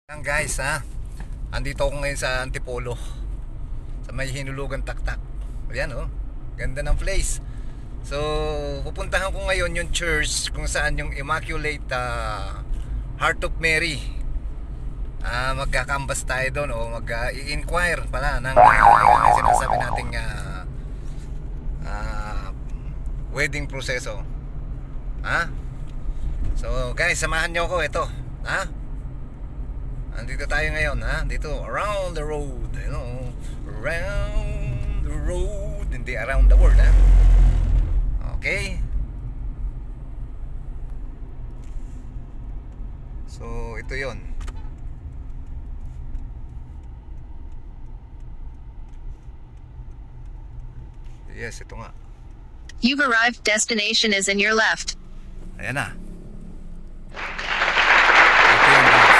Yan guys ha, andito ako ngayon sa Antipolo, sa may Hinulugan Taktak. Ayan oh, ganda ng place. So pupuntahan ko ngayon yung church kung saan yung Immaculate Heart of Mary. Magkakambas tayo doon o mag-i-inquire pala ng sinasabi nating wedding proseso. Ha? So guys, samahan nyo ako ito. Ha? Andito tayo ngayon ha, dito around the road, you know, around the road, hindi around the world ha. Okay. So ito yon. Yes, ito nga. You've arrived. Destination is in your left. Ayan na. Ito yun guys.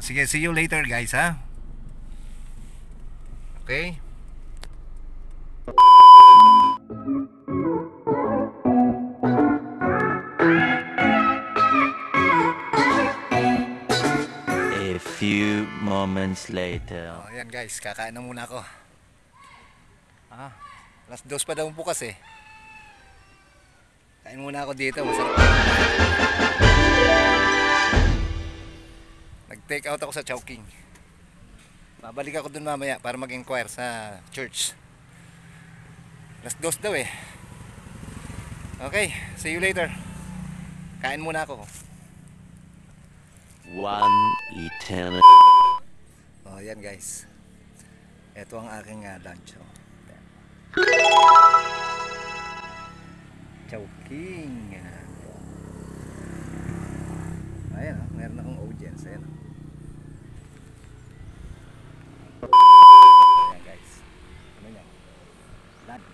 Sige, see you later guys ha. Okay. A few moments later. Ayan guys, kakain na muna ako. Alas 2 pa daw bukas eh. Kain muna ako dito, masarap. Nag-take out ako sa Chowking. Babalik ako dun mamaya para mag-inquire sa church. Alas 2 daw eh. Okay, see you later. Kain muna ako. One eternity. Oh, yan guys. Ito ang aking lunch. Oh. Chowking. Ayan oh, meron akong audience. Ayan oh. Ayan guys. Ano yan? Lunch.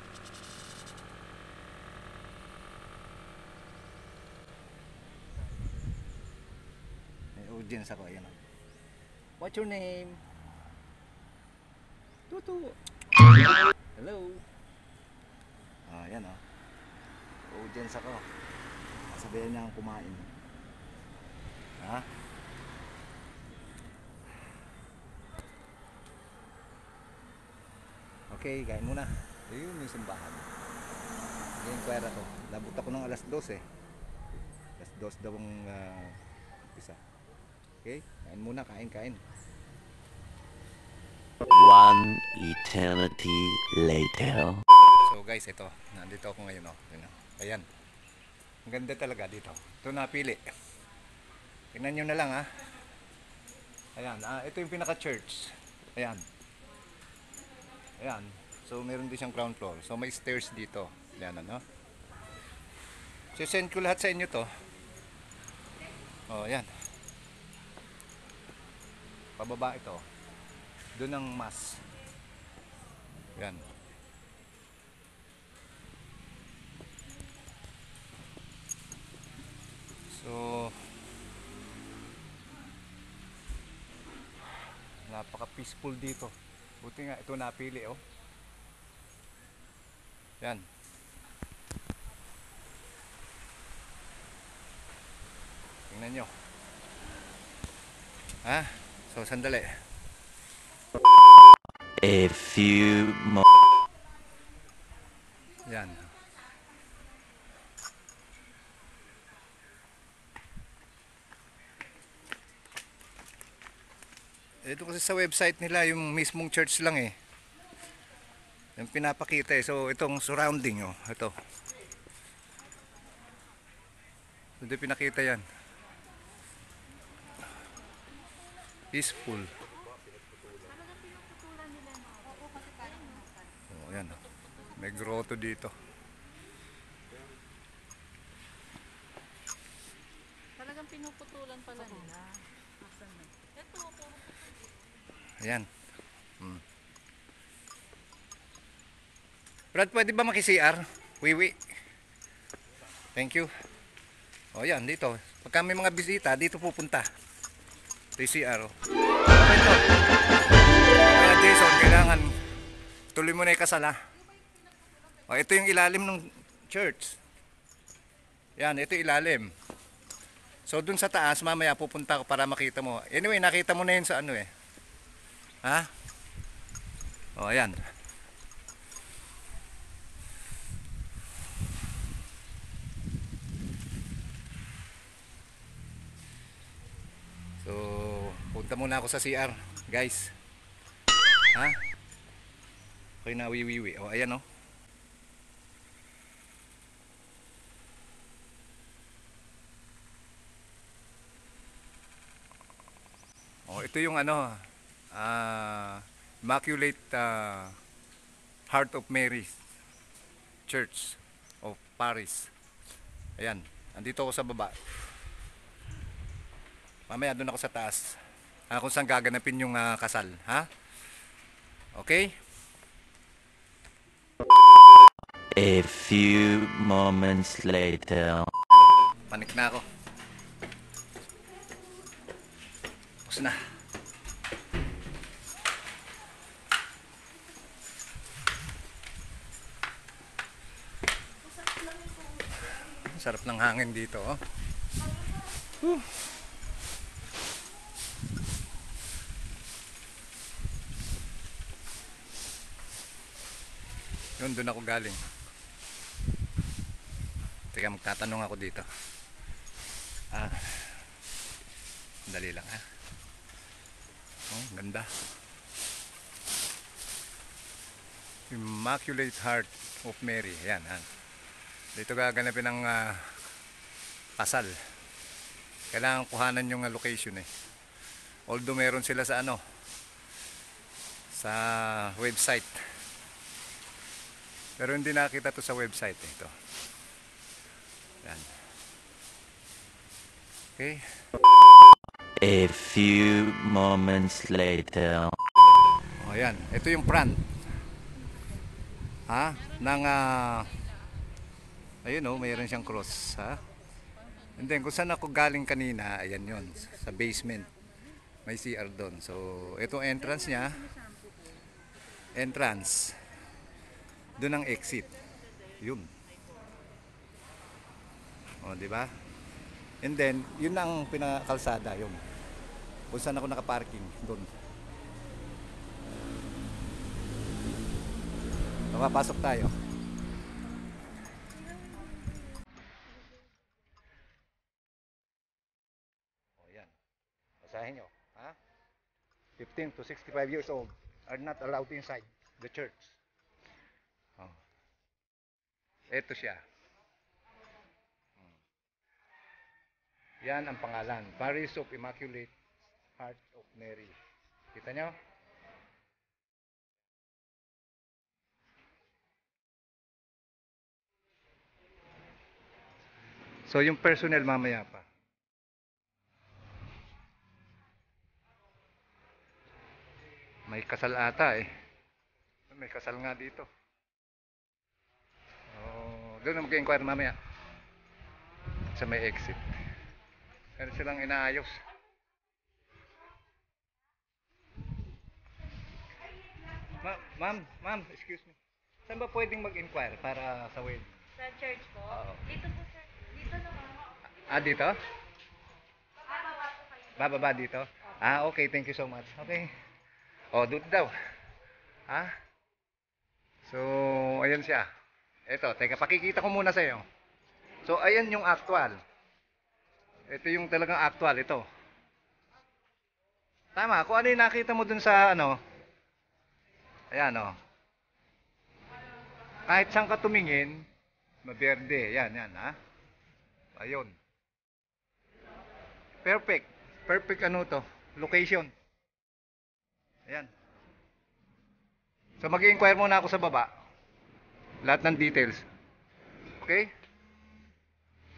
May audience ako. Ayan oh. What's your name? Tutu. Hello. Ayan oh. Audience ako. Sabihin niya ang kumain. Ha? Okay, kain muna. Ayun yung simbahan. Nag-inquire ako. Labot ako ng alas 2 eh. Alas 2 daw ang umpisa. Okay, kain muna, kain. One eternity later. So guys, ito. Nandito ako ngayon oh. Ayan. Ang ganda talaga dito. Ito napili. Tingnan nyo na lang ha. Ayan, ito yung pinaka-church. Ayan. Ayan. So meron din siyang ground floor. So may stairs dito. Ayan ano. Sisend ko lahat sa inyo to. Oh, ayan. Pababa ito. Doon ang mass. Ayan. So napaka peaceful dito. Buti nga ito napili oh. Yan. Tingnan nyo. Ha? So sandali. A few Yan. Ito kasi sa website nila yung mismong church lang eh. Yung pinapakita eh. So itong surrounding oh, ito. Hindi pinakita yan. Peaceful. Oh, yan oh. May grotto dito. Talagang pinuputulan pala nila. Ito, Ayan. Brad, pwede ba maki-CR? Wiwi. Thank you. O yan, dito. Pagka may mga bisita, dito pupunta. Ito yung CR. Okay to. Kaya Jason, kailangan tuloy mo na yung kasala. O, ito yung ilalim ng church. Yan, ito yung ilalim. So dun sa taas, mamaya pupunta ako para makita mo. Anyway, nakita mo na yun sa ano eh. Ha? O, ayan. So, punta muna ako sa CR, guys. Ha? Okay na, wiwiwi. O, ayan o. Oh, ito yung ano, Immaculate Heart of Mary Church of Paris. Ayan, andito ako sa baba. Mamaya doon ako sa taas. Kung saan gaganapin yung kasal, ha? Okay? A few moments later. Panik na ako. Tapos na. Sarap ng hangin dito, oh. Yun, doon ako galing. Teka, magtatanong ako dito. Dali lang, ha. Oh, ganda. Immaculate Heart of Mary. Ayan, ha. Dito gaganapin ang kasal. Kailangan kuhanan yung location eh. Although meron sila sa ano, sa website. Pero hindi nakita to sa website eh, ito. Yan. Okay. A few moments later. O yan, ito yung front. Ha? Ng ayun oh, mayroon siyang cross, ha? And then kung saan ako galing kanina, ayan yun, sa basement. May CR doon. So, itong entrance niya, entrance. Doon ang exit. Yun. O, di ba? And then, yun ang pinakalsada, yun. Kung saan ako nakaparking, doon. So, papasok tayo. O, yan. Basahin nyo. Ha? 15 to 65 years old are not allowed inside the church. Oh. Ito siya. Yan ang pangalan. Paris of Immaculate Heart of Mary. Kita nyo? So yung personnel mamaya pa. May kasal ata eh. May kasal nga dito. Oh, doon na mag-inquire mamaya. Sa may exit. Meron silang inaayos. Ma'am, excuse me. Saan ba pwedeng mag-inquire para sa wedding? Sa church po? Oo. Dito po sir. Dito naman. Dito? Bababa po kayo. Bababa dito? Okay, thank you so much. Okay. Doon daw. Ha? So, ayan siya. Ito, teka, pakikita ko muna sa iyo. So, ayan yung actual. Ito yung talagang actual, ito. Tama, kung ano yung nakita mo dun sa ano, ayan o. Kahit saan ka tumingin, maberde. Yan, ha. Ayun. Perfect. Perfect ano to, location. Ayan. So mag-i-inquire muna ako sa baba. Lahat ng details. Okay?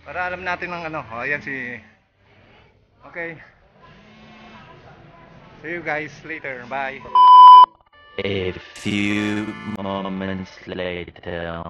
Para alam natin ng ano. Ayan si... Okay. See you guys later. Bye. A few moments later.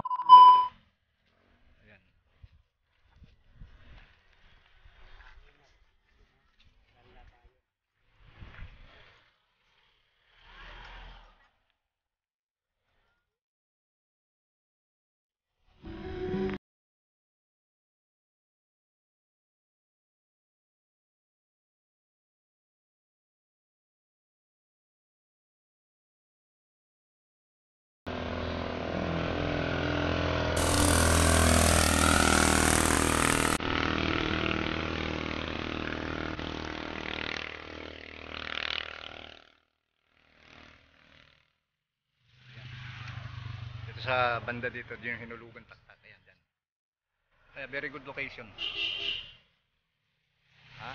sa banda dito, yung hinulugan taktak. Ayan, dyan. Very good location. Ha?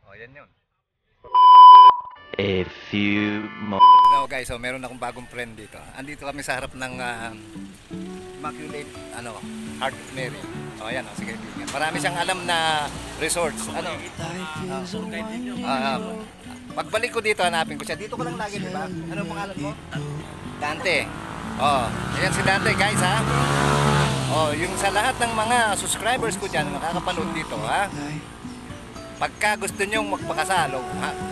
Oh, yan yun. A few So guys, so meron akong bagong friend dito. Andito kami sa harap ng Immaculate Heart of Mary. O ayan, sige. Marami siyang alam na resorts. Pagbalik ko dito, hanapin ko siya. Dito ko lang lagi, di ba? Ano pangalan mo? Dante. Oh, ayan si Dante guys ha. Oh, yung sa lahat ng mga subscribers ko dyan, nakakapanood dito ha. Pagka gusto nyo magpakasal,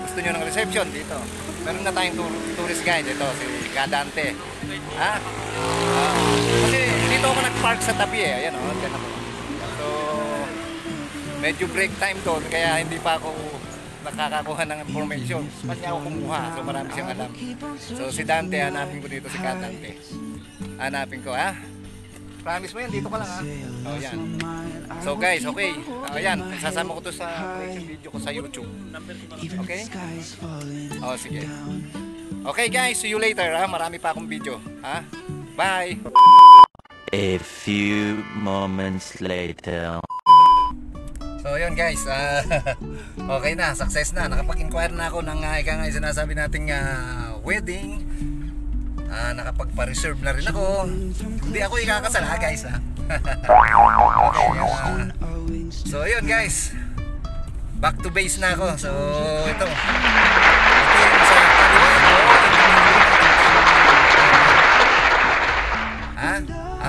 gusto nyo ng reception dito, meron na tayong tourist guide ito, si Kadante. Ha? Kasi dito ako nag-park sa tabi eh. Ayan o, dyan ako. So, medyo break time doon, kaya hindi pa ako nakakakuha ng information. Kanya ako kumuha, so marami siyang alam. So si Dante, hanapin ko dito si Kadante. Hanapin ko ha. Promise mo yan, dito ka lang ha. O yan. So guys, okay. Ayan, sasama ko to sa collection video ko sa YouTube. Okay? O sige. Okay guys, see you later ha. Marami pa akong video. Ha? Bye! A few moments later. So yun guys, okay na, success na. Nakapag-inquire na ako ng ika nga yung sinasabi nating wedding. Nakapagpa-reserve na rin ako. Hindi ako ikakasal ha guys ha. Okay, so yun guys, back to base na ako. So ito, yung sa kaliwa ko,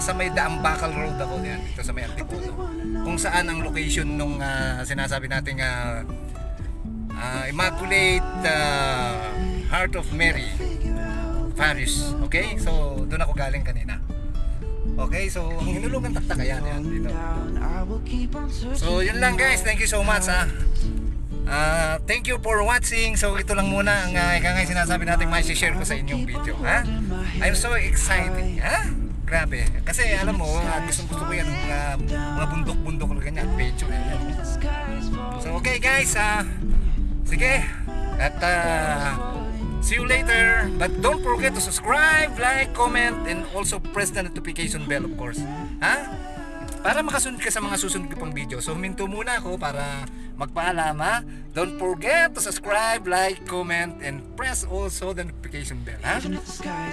sa may Daambakal Road ako yan, dito sa may Antipolo, kung saan ang location nung sinasabi nating Immaculate Heart of Mary Paris. Okay, so doon ako galing kanina. Okay, so ang hinulungan taktak ayan dito. So yun lang guys, thank you so much ha. Thank you for watching. So ito lang muna ang sinasabi natin mai-share ko sa inyong video ha. I'm so excited ha. Grabe, kasi alam mo, gusto ko yan mga bundok-bundok na ganyan, adventure yan. So okay guys, sige, at see you later. But don't forget to subscribe, like, comment, and also press the notification bell of course. Ha? Para makasunod ka sa mga susunod ko pang video. So huminto muna ako para magpaalam ha. Don't forget to subscribe, like, comment, and press also the notification bell ha.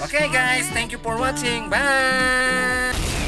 Okay guys, thank you for watching. Bye!